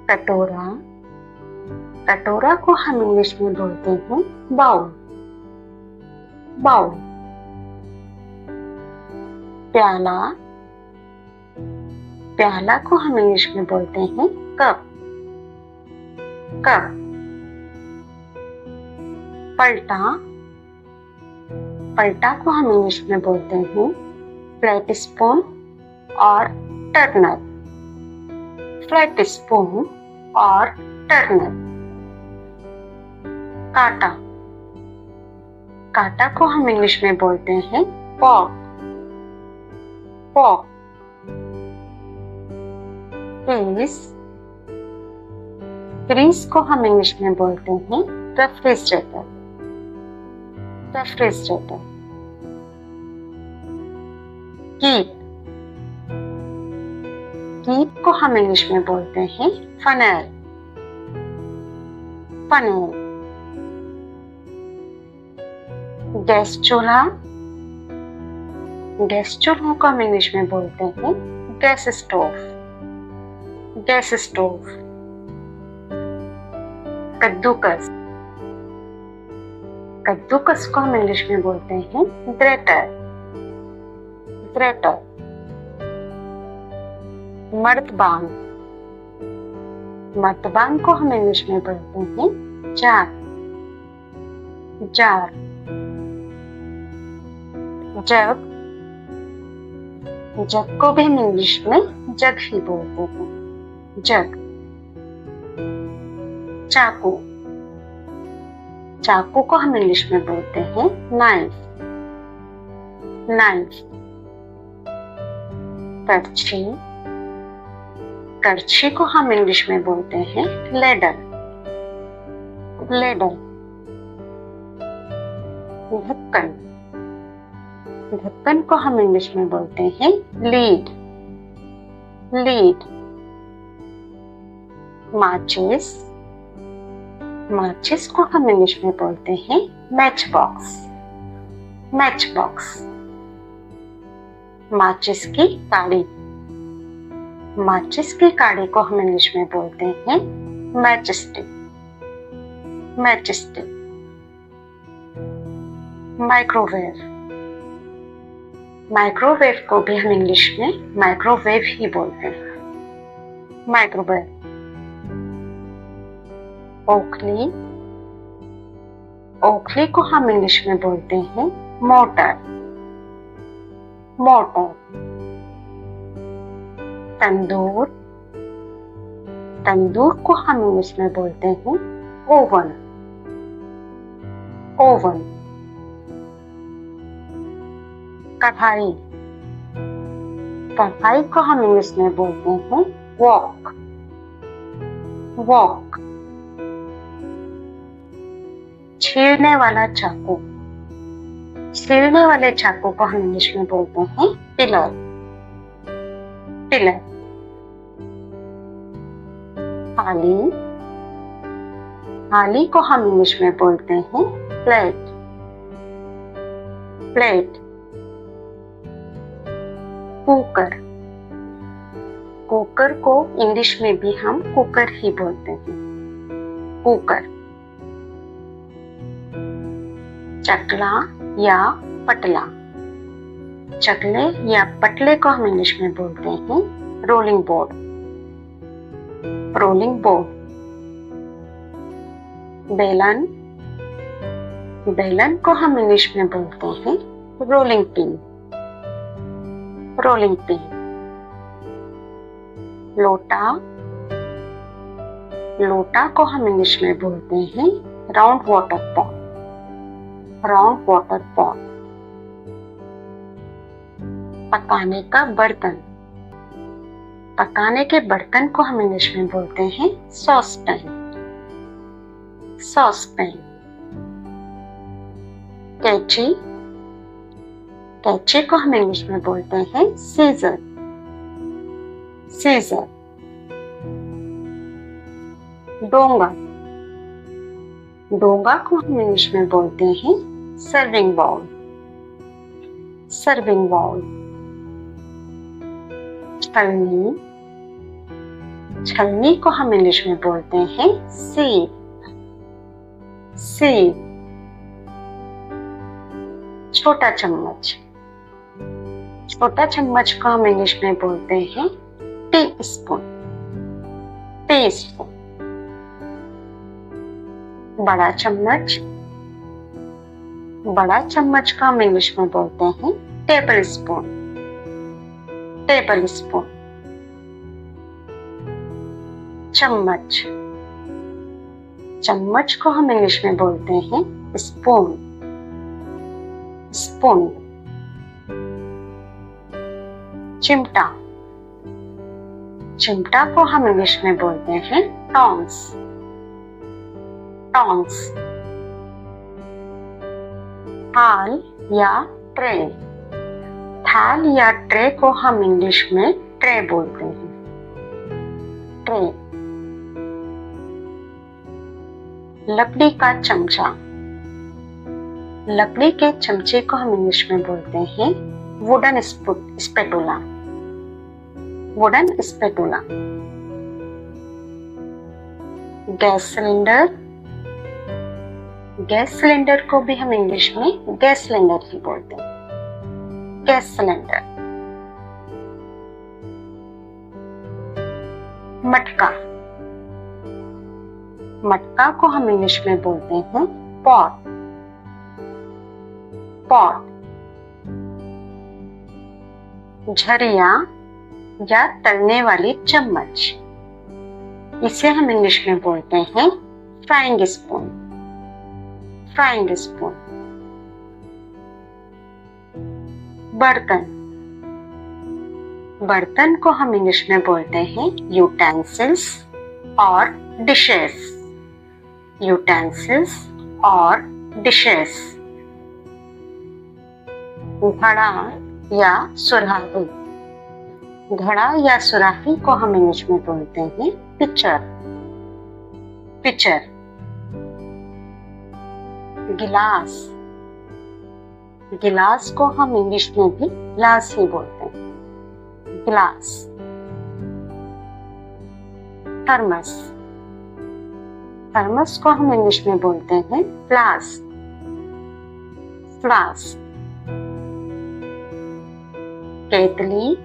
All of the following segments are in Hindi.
कटोरा, कटोरा को हम इंग्लिश में बोलते हैं बाउल, बाउल। प्याला, प्याला को हम इंग्लिश में बोलते हैं कप, कप। पलटा, पलटा को हम इंग्लिश में बोलते हैं फ्लैट स्पून और टर्नर, फ्लैट स्पून और टर्नर। काटा, काटा को हम इंग्लिश में बोलते हैं फॉर्क, फॉर्क। फ्रीज, फ्रीज को हम इंग्लिश में बोलते हैं रेफ्रिजरेटर, रेफ्रिजरेटर। कीप, कीप को हम इंग्लिश में बोलते हैं फनेल, फनेल। गैस चूल्हा, गैस चूल्हा को हम इंग्लिश में बोलते हैं गैस स्टोव, गैस स्टोव। कद्दूकस, कद्दूकस को हम इंग्लिश में बोलते हैं ग्रेटर, ग्रेटर। मर्तबान, मर्तबान को हम इंग्लिश में बोलते हैं जार, जार। जग, जग को भी हम इंग्लिश में जग ही बोलते हैं, जग। चाकू, चाकू को हम इंग्लिश में बोलते हैं नाइफ, नाइफ। करछी, करछी को हम इंग्लिश में बोलते हैं लेडर, लेडर। ढक्कन, ढक्कन को हम इंग्लिश में बोलते हैं लीड, लीड। माचिस, माचिस को हम इंग्लिश में बोलते हैं मैच बॉक्स, मैच बॉक्स। माचिस की काड़ी, माचिस की काड़ी को हम इंग्लिश में बोलते हैं match stick, match stick. Microwave, microwave को भी हम इंग्लिश में माइक्रोवेव ही बोलते हैं, माइक्रोवेव। ओखली, ओखली को हम इंग्लिश में बोलते हैं मोटर, मोटर। तंदूर, तंदूर को हम इंग्लिश में बोलते हैं ओवन, ओवन। कढ़ाई, कढ़ाई को हम इंग्लिश में बोलते हैं वॉक, वॉक। छीलने वाला चाकू, छीलने वाले चाकू को हम इंग्लिश में बोलते हैं पिलर, पिलर। थाली, थाली को हम इंग्लिश में बोलते हैं प्लेट, प्लेट। कुकर, कुकर को इंग्लिश में भी हम कुकर ही बोलते हैं, कुकर। चकला या पटला, चकले या पटले को हम इंग्लिश में बोलते हैं रोलिंग बोर्ड, रोलिंग बोर्ड। बेलन, बेलन को हम इंग्लिश में बोलते हैं रोलिंग पिन, रोलिंग पिन। लोटा, लोटा को हम इंग्लिश में बोलते हैं round water pot, round water pot. पकाने का बर्तन, पकाने के बर्तन को हम इंग्लिश में बोलते हैं सॉस पैन, सॉस पैन। कैंची, कैंची को हम इंग्लिश में बोलते हैं सीजर, सीजर। डोंगा, डोंगा को हम इंग्लिश में बोलते हैं सर्विंग बाउल, सर्विंग बाउल। छलनी, छलनी को हम इंग्लिश में बोलते हैं sieve, sieve। छोटा चम्मच, छोटा चम्मच को हम इंग्लिश में बोलते हैं टी स्पून, टी स्पून। बड़ा चम्मच, बड़ा चम्मच को हम इंग्लिश में बोलते हैं टेबल स्पून, टेबल स्पून। चम्मच, चम्मच को हम इंग्लिश में बोलते हैं स्पून, स्पून। चिमटा, चिमटा को हम इंग्लिश में बोलते हैं टॉन्ग्स, टॉन्ग्स। थाल या ट्रे, थाल या ट्रे को हम इंग्लिश में ट्रे बोलते हैं, ट्रे। लकड़ी का चमचा, लकड़ी के चमचे को हम इंग्लिश में बोलते हैं wooden spatula, wooden spatula. Gas cylinder, gas cylinder को भी हम इंग्लिश में गैस सिलेंडर ही बोलते हैं, गैस सिलेंडर। मटका, मटका को हम इंग्लिश में बोलते हैं पॉट, पॉट। झरिया या तलने वाली चम्मच, इसे हम इंग्लिश में बोलते हैं फ्राइंग स्पून, फ्राइंग स्पून। बर्तन, बर्तन को हम इंग्लिश में बोलते हैं यूटेंसिल्स और डिशेस, यूटेंसिल्स और डिशेस। घड़ा या सुराही, घड़ा या सुराही को हम इंग्लिश में बोलते हैं पिचर, पिचर। गिलास, गिलास को हम इंग्लिश में भी ग्लास ही बोलते हैं, ग्लास। थर्मस, थर्मस को हम इंग्लिश में बोलते हैं फ्लास्क, फ्लास्क। केतली,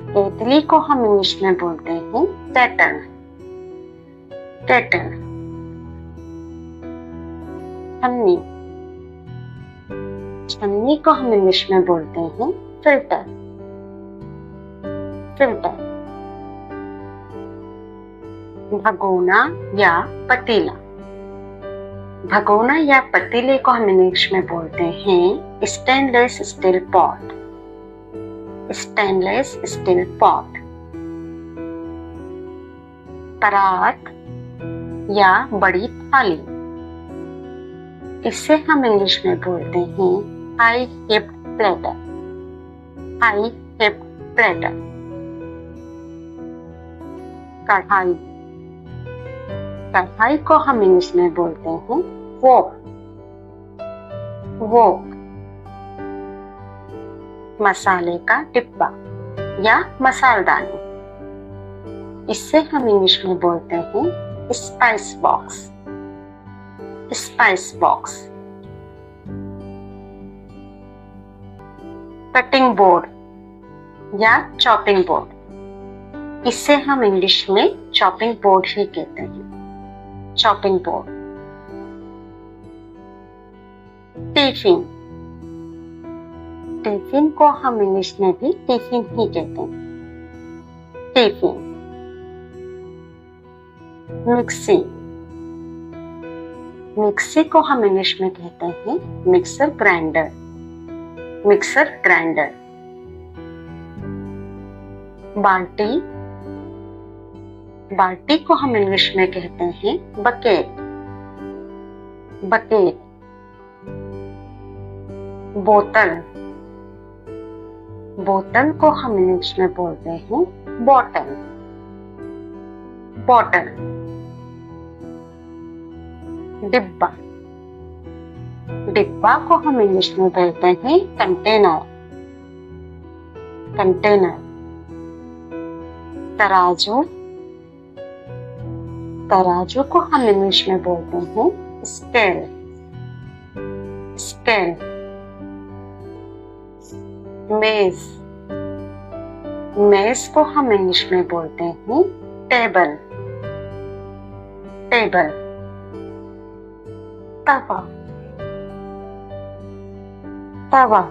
केतली को हम इंग्लिश में बोलते हैं केटल, केटल। छन्नी, छन्नी को हम इंग्लिश में बोलते हैं फिल्टर, फिल्टर। भगोना या पतीला, भगोना या पतीले को हम इंग्लिश में बोलते हैं stainless steel pot, stainless steel pot. परात या बड़ी थाली, इसे हम इंग्लिश में बोलते हैं high heaped platter, high heaped platter. कढ़ाई, कढ़ाई को हम इंग्लिश में बोलते हैं वोक, वोक। मसाले का डिब्बा या मसालदानी, इसे हम इंग्लिश में बोलते हैं spice box, spice box. Cutting board या चॉपिंग बोर्ड, इसे हम इंग्लिश में चॉपिंग बोर्ड ही कहते हैं, चॉपिंग बोर्ड। टिफिन, टिफिन को हम इंग्लिश में भी टिफिन ही कहते हैं, टिफिन। मिक्सी, मिक्सी को हम इंग्लिश में कहते हैं मिक्सर ग्राइंडर, मिक्सर ग्राइंडर। बाल्टी, बाल्टी को हम इंग्लिश में कहते हैं बकेट, बकेट। बोतल, बोतल को हम इंग्लिश में बोलते हैं बॉटल, बॉटल। डिब्बा, डिब्बा को हम इंग्लिश में बोलते हैं कंटेनर, कंटेनर। तराजू, तराजू को हम इंग्लिश में बोलते हैं स्केल, स्केल। मेज, मेज को हम इंग्लिश में बोलते हैं टेबल, टेबल। तवा, तवा,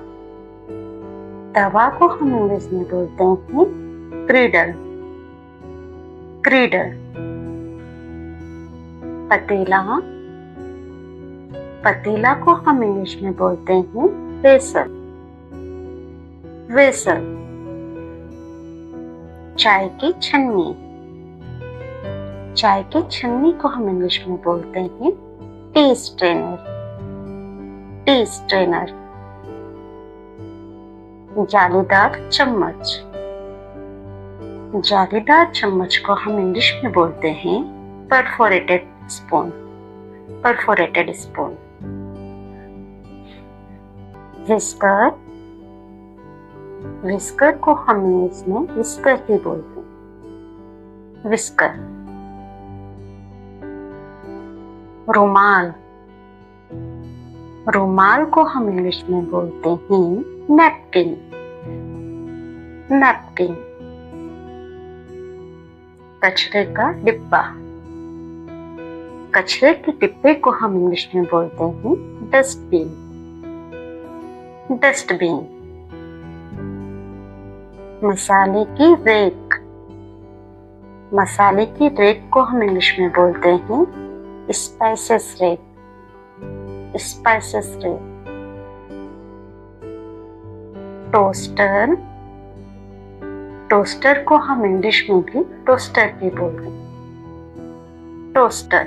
तवा को हम इंग्लिश में बोलते हैं क्रीडल, क्रीडल। पतीला, पतीला को हम इंग्लिश में बोलते हैं वेसल, वेसल। चाय की छन्नी, चाय की छन्नी को हम इंग्लिश में बोलते हैं टी स्ट्रेनर, टी स्ट्रेनर। जालीदार चम्मच, जालीदार चम्मच को हम इंग्लिश में बोलते हैं perforated spoon, perforated spoon. Whisker, whisker को हम इंग्लिश में विस्कर ही बोलते हैं, विस्कर। रुमाल, रुमाल को हम इंग्लिश में बोलते हैं नैपकिन, नैपकिन। कचरे का डिब्बा, कचरे के डिब्बे को हम इंग्लिश में बोलते हैं डस्टबिन, डस्टबिन। मसाले की रेक, मसाले की रेक को हम इंग्लिश में बोलते हैं spices rack, spices rack. Toaster, toaster को हम इंग्लिश में भी टोस्टर ही बोलते हैं, टोस्टर।